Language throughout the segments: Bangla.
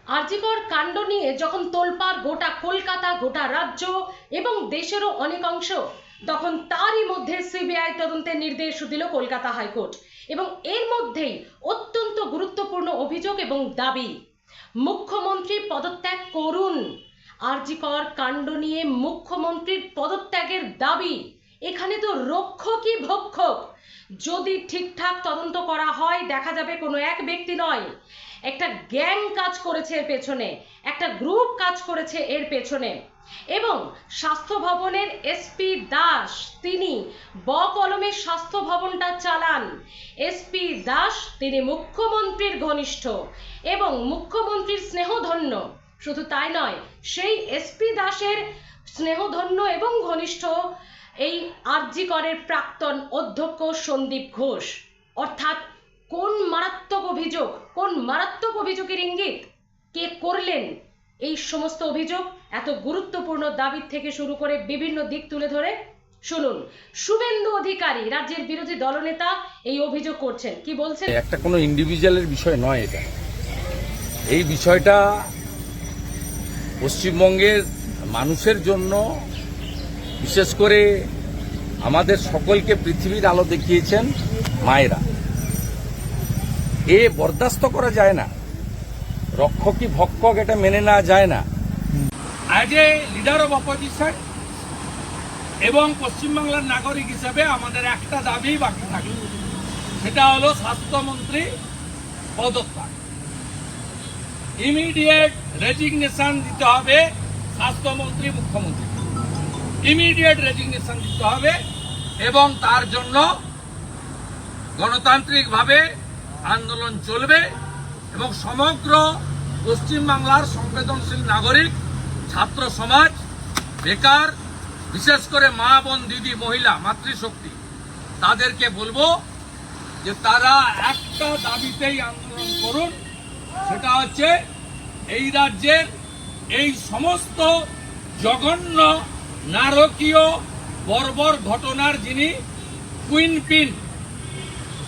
আরজিকর কাণ্ড নিয়ে যখন তোলপাড় গোটা কলকাতা, গোটা রাজ্য এবং দেশেরও অনেক অংশ, তখন তারই মধ্যে সিবিআই তদন্তের নির্দেশ দিল কলকাতা হাইকোর্ট। এবং এর মধ্যেই অত্যন্ত গুরুত্বপূর্ণ অভিযোগ এবং দাবি, মুখ্যমন্ত্রী পদত্যাগ করুন। আরজিকর কাণ্ড নিয়ে মুখ্যমন্ত্রীর পদত্যাগের দাবি। এখানে তো রক্ষকই ভক্ষক। যদি ঠিকঠাক তদন্ত করা হয়, দেখা যাবে কোনো এক ব্যক্তি নয়, একটা গ্যাং কাজ করেছে এর পেছনে, একটা গ্রুপ কাজ করেছে এর পেছনে। এবং স্বাস্থ্য ভবনের এসপি দাস, তিনি বকলমে স্বাস্থ্য ভবনটা চালান। এসপি দাস তিনি মুখ্যমন্ত্রীর ঘনিষ্ঠ এবং মুখ্যমন্ত্রীর স্নেহধন্য। শুধু তাই নয়, সেই এসপি দাসের স্নেহধন্য এবং ঘনিষ্ঠ এই আরজিকরের প্রাক্তন অধ্যক্ষ সন্দীপ ঘোষ। অর্থাৎ কোন মারাত্মক অভিযোগ, কোন মারাত্মক অভিযোগের ইঙ্গিত, কে করলেন এই সমস্ত অভিযোগ, এত গুরুত্বপূর্ণ দাবি থেকে শুরু করে বিভিন্ন দিক তুলে ধরে শুনুন। শুভেন্দু অধিকারী, রাজ্যের বিরোধী দলনেতা, এই অভিযোগ করছেন। কি বলছেন? একটা কোনো ইন্ডিভিজুয়ালের বিষয় নয় এটা। এই বিষয়টা পশ্চিমবঙ্গের মানুষের জন্য, বিশেষ করে আমাদের সকলকে পৃথিবীর আলো দেখিয়েছেন মায়েরা। এ বরদাস্ত করা যায় না, রক্ষকই ভক্ষক, এটা মেনে নেওয়া যায় না। As a leader of opposition এবং পশ্চিমবাংলার নাগরিক হিসেবে আমাদের একটা দাবি বাকি থাকে, সেটা হলো স্বাস্থ্যমন্ত্রী পদত্যাগ। ইমিডিয়েট রেজিগনেশন দিতে হবে স্বাস্থ্যমন্ত্রী, মুখ্যমন্ত্রী ইমিডিয়েট রেজিগনেশন দিতে হবে এবং তার জন্য গণতান্ত্রিকভাবে আন্দোলন চলবে এবং সমগ্র পশ্চিমবাংলার সংবেদনশীল নাগরিক, ছাত্র সমাজ, বেকার, বিশেষ করে মা, বোন, দিদি, মহিলা, মাতৃশক্তি, তাদেরকে বলবো যে তারা একটা দাবিতেই আন্দোলন করুন। সেটা হচ্ছে এই রাজ্যের এই সমস্ত জঘন্য, নারকীয়, বর্বর ঘটনার যিনি কুইন পিন,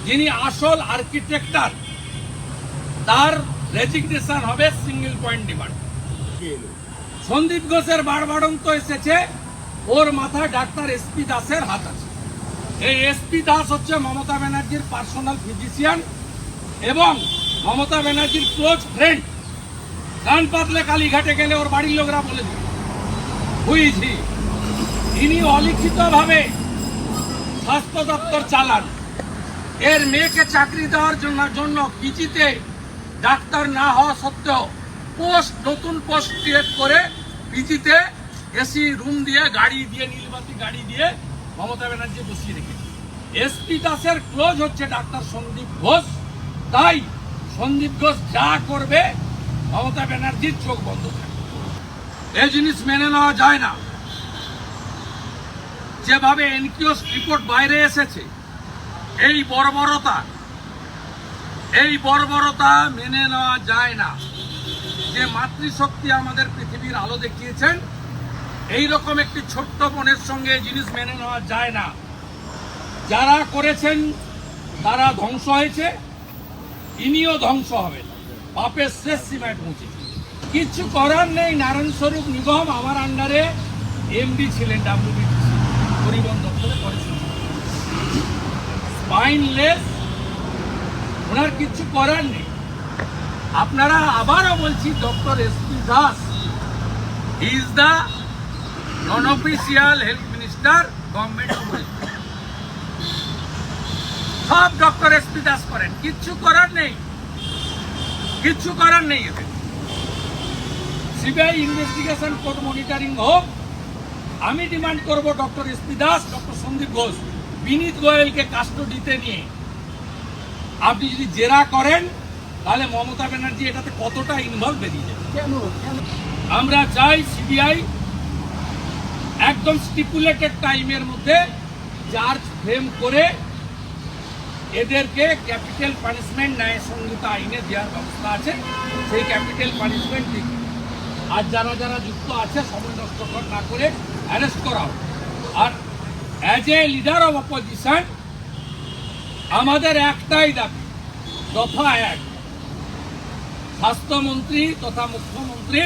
যিনি আসল আর্কিটেক্টার, তার রেজিগনেশন হবে সিঙ্গেল পয়েন্ট ডিমান্ড। সন্দীপ ঘোষের বাড়বাড়ন্ত এসেছে, ওর মাথায় ডাক্তার এসপি দাসের হাত আছে। এই এসপি দাস হচ্ছে মমতা ব্যানার্জির পার্সোনাল ফিজিশিয়ান এবং মমতা ব্যানার্জির ক্লোজ ফ্রেন্ড। কান পাতলে কালীঘাটে গেলে ওর বাড়ির লোকরা বলে দিবে বুঝি। ইনি অলিখিতভাবে স্বাস্থ্য দপ্তর চালান। এর মেয়েকে চাকরি দেওয়ার জন্য পিজিতে ডাক্তার না হওয়া সত্ত্বেও নতুন পোস্ট ক্রিয়েট করে পিজিতে এসি রুম দিয়ে, গাড়ি দিয়ে, নীলবাতি গাড়ি দিয়ে মমতা ব্যানার্জি বসিয়ে রেখেছে। এসপি দাসের ক্লোজ হচ্ছে ডাক্তার সন্দীপ ঘোষ। তাই সন্দীপ ঘোষ যা করবে মমতা ব্যানার্জির চোখ বন্ধ থাকবে। এই জিনিস মেনে নেওয়া যায় না। যেভাবে এনকিউএস রিপোর্ট বাইরে এসেছে, এই বর্বরতা মেনে নেওয়া যায় না। যে মাতৃশক্তি আমাদের পৃথিবীর আলো দেখিয়েছেন, এই রকম একটি ছোট্ট বোনের সঙ্গে এই জিনিস মেনে নেওয়া যায় না। যারা করেছেন তারা ধ্বংস হয়েছে, ইনিও ধ্বংস হবেন, পাপের শেষ সীমায় পৌঁছে। কিচ্ছু করার নেই। নারায়ণ স্বরূপ নিগম আমার আন্ডারে এমডি ছিলেন, ডাব্লিউবিটিসি পরিবহন দপ্তরে করেছেন, স্পাইনলেস, ওনার কিচ্ছু করার নেই। আপনারা আবারও বলছি, doctor S P Das is the non official health minister government of West. সব ডক্টর এসপি দাস করেন, কিচ্ছু করার নেই, কিচ্ছু করার নেই। এদের সিবিআই ইনভেস্টিগেশন কোর্ট মনিটরিং হোক। আমি ডিমান্ড করব doctor S P Das, doctor Sandip Ghosh, Binit গোয়েলকে কাস্টডিতে নিয়ে আপনি যদি জেরা করেন, তাহলে মমতা ব্যানার্জি এটাতে কতটা ইনভলভ বেরিয়ে যাবে। আমরা চাই সিবিআই একদম স্টিপুলেটেড টাইমের মধ্যে চার্জ ফ্রেম করে এদেরকে ক্যাপিটাল পানিশমেন্ট, ন্যায় সংহিতা আইনে দেওয়ার ব্যবস্থা আছে, সেই ক্যাপিটাল পানিশমেন্ট দিক। আর যারা যারা যুক্ত আছে সময় নষ্ট না করে অ্যারেস্ট করাও। আর as a leader of opposition আমাদের একটাই দাবি, দফা 1, স্বাস্থ্যমন্ত্রী তথা মুখ্যমন্ত্রী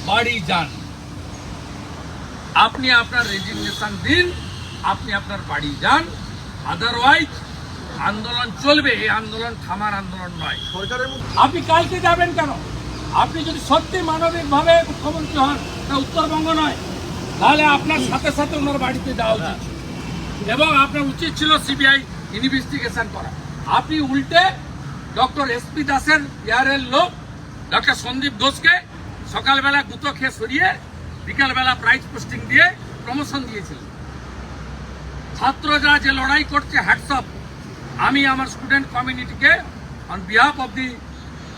বাড়ি যান। আপনি আপনার রেজিগনেশন দিন, আপনি আপনার বাড়ি যান, আদারওয়াইজ আন্দোলন চলবে। এই আন্দোলন থামার আন্দোলন নয়। আপনি কালকে যাবেন কেন? আপনি যদি সত্যি মানবিকভাবে মুখ্যমন্ত্রী হন, তা উত্তরবঙ্গ নয়, তাহলে আপনার সাথে সাথে ওনার বাড়িতে যাওয়া উচিত এবং আপনার উচিত ছিল সিবিআই ইনভেস্টিগেশন করা। আপনি উল্টে ডক্টর এসপি দাসের ইয়ারের লোক ডক্টর সন্দীপ ঘোষকে সকালবেলা গুঁতো খেয়ে সরিয়ে বিকালবেলা প্রাইজ পোস্টিং দিয়ে প্রমোশন দিয়েছিলেন। ছাত্ররা যে লড়াই করছে, হ্যাটসঅপ। আমি আমার স্টুডেন্ট কমিউনিটিকে on behalf of the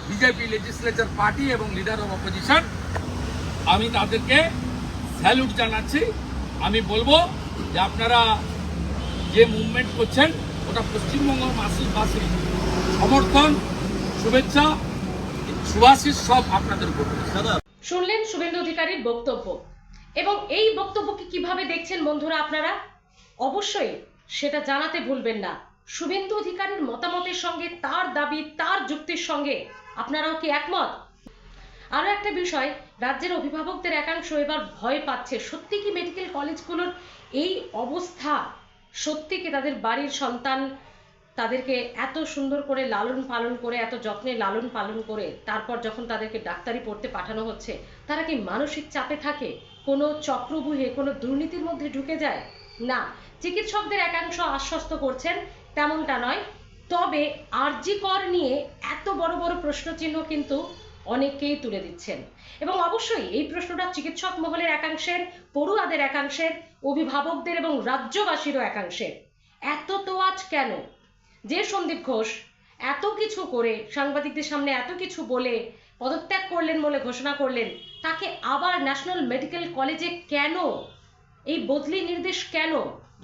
BJP legislature party এবং লিডার অফ অপোজিশন আমি তাদেরকে স্যালুট জানাচ্ছি। আমি বলবো যে আপনারা যে মুভমেন্ট করছেন ওটা পশ্চিমবঙ্গ বাসী সমর্থন, শুভেচ্ছা, সুভাষিস সব আপনাদের উপর। শুনলেন শুভেন্দু অধিকারীর বক্তব্য, এবং এই বক্তব্যকে কিভাবে দেখছেন বন্ধুরা আপনারা? অবশ্যই সেটা জানাতে ভুলবেন না। শুভেন্দু অধিকারীর মতামতের সঙ্গে, তার দাবি, তার যুক্তির সঙ্গে আপনারাও কি একমত? আরো একটা বিষয়, রাজ্যের অভিভাবকদের একাংশ এবার ভয় পাচ্ছে। সত্যি কি মেডিকেল কলেজগুলোর এই অবস্থা? সত্যি কি তাদের বাড়ির সন্তান তাদেরকে এত সুন্দর করে লালন পালন করে, এত যত্নে লালন পালন করে তারপর যখন তাদেরকে ডাক্তারি পড়তে পাঠানো হচ্ছে, তারা কি মানসিক চাপে থাকে? কোনো চক্রব্যূহে, কোনো দুর্নীতির মধ্যে ঢুকে যায়? না, চিকিৎসকদের একাংশ আশ্বস্ত করছেন তেমনটা নয়। তবে আরজি কর নিয়ে এত বড় বড় প্রশ্নচিহ্ন কিন্তু অনেকেই তুলে দিচ্ছেন, এবং অবশ্যই এই প্রশ্নটা চিকিৎসক মহলের একাংশের, পড়ুয়াদের একাংশের, অভিভাবকদের এবং রাজ্যবাসীরও একাংশের। এত তোয়াজ কেন? যে সন্দীপ ঘোষ এত কিছু করে, সাংবাদিকদের সামনে এত কিছু বলে পদত্যাগ করলেন বলে ঘোষণা করলেন, তাকে আবার ন্যাশনাল মেডিকেল কলেজে কেন এই বদলি নির্দেশ কেন?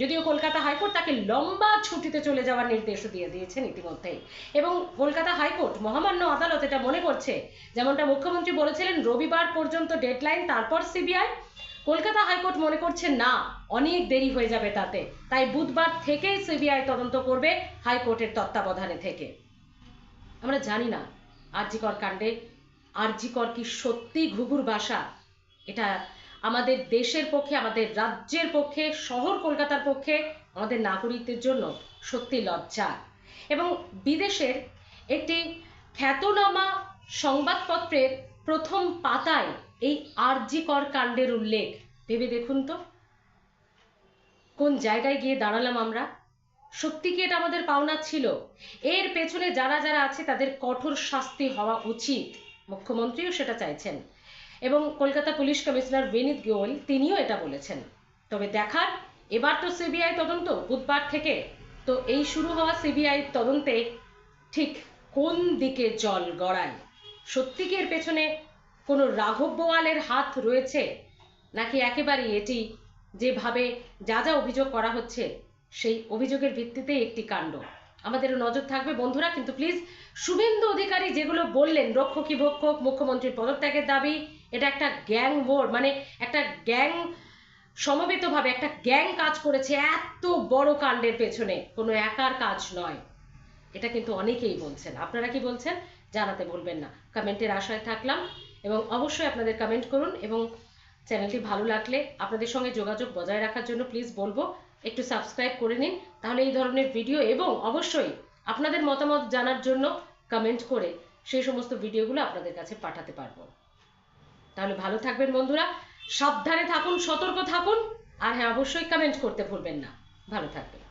যদিও কলকাতা হাইকোর্ট তাকে লম্বা ছুটিতে চলে যাওয়ার নির্দেশও দিয়ে দিয়েছেন ইতিমধ্যেই, এবং কলকাতা হাইকোর্ট মহামান্য আদালত এটা মনে করছে, যেমনটা মুখ্যমন্ত্রী বলেছিলেন রবিবার পর্যন্ত ডেডলাইন, তারপর সিবিআই। কলকাতা হাইকোর্ট মনে করছে না, অনেক দেরি হয়ে যাবে তাতে, তাই বুধবার থেকেই সিবিআই তদন্ত করবে হাইকোর্টের তত্ত্বাবধানে থেকে। আমরা জানি না আরজি কর কাণ্ডে আরজি কর কি সত্যি ঘুঘুর বাসা? এটা আমাদের দেশের পক্ষে, আমাদের রাজ্যের পক্ষে, শহর কলকাতার পক্ষে, আমাদের নাগরিকদের জন্য সত্যি লজ্জা। এবং বিদেশের একটি খ্যাতনামা সংবাদপত্রের প্রথম পাতায় এই আরজি কর কাণ্ডের উল্লেখ। ভেবে দেখুন তো কোন জায়গায় গিয়ে দাঁড়ালাম আমরা। সত্যি কি এটা আমাদের পাওনা ছিল? এর পেছনে যারা যারা আছে তাদের কঠোর শাস্তি হওয়া উচিত। মুখ্যমন্ত্রীও সেটা চাইছেন, এবং কলকাতা পুলিশ কমিশনার বিনীত গোয়েল তিনিও এটা বলেছেন। তবে দেখার, এবার তো সিবিআই তদন্ত বুধবার থেকে, তো এই শুরু হওয়া সিবিআই তদন্তে ঠিক কোন দিকে জল গড়ায়? সত্যি কি এর পেছনে কোনো রাঘব বোয়ালের হাত রয়েছে, নাকি একেবারেই এটি যেভাবে যা যা অভিযোগ করা হচ্ছে সেই অভিযোগের ভিত্তিতে একটি কাণ্ড? আমাদেরও নজর থাকবে বন্ধুরা। কিন্তু প্লিজ, শুভেন্দু অধিকারী যেগুলো বললেন, রক্ষকী ভক্ষক, মুখ্যমন্ত্রীর পদত্যাগের দাবি, এটা একটা গ্যাং ওয়ার, মানে একটা গ্যাং সমবেতভাবে একটা গ্যাং কাজ করেছে এত বড় কাণ্ডের পেছনে, কোনো একার কাজ নয়। এটা কিন্তু অনেকেই বলছেন। আপনারা কি বলছেন জানাতে ভুলবেন না। কমেন্টের আশায় থাকলাম, এবং অবশ্যই আপনাদের কমেন্ট করুন, এবং চ্যানেলটি ভালো লাগলে আপনাদের সঙ্গে যোগাযোগ বজায় রাখার জন্য প্লিজ বলবো একটু সাবস্ক্রাইব করে নিন, তাহলে এই ধরনের ভিডিও, এবং অবশ্যই আপনাদের মতামত জানার জন্য কমেন্ট করে সেই সমস্ত ভিডিওগুলো আপনাদের কাছে পাঠাতে পারবো। তাহলে ভালো থাকবেন বন্ধুরা, সাবধানে থাকুন, সতর্ক থাকুন, আর হ্যাঁ, অবশ্যই কমেন্ট করতে ভুলবেন না। ভালো থাকবেন।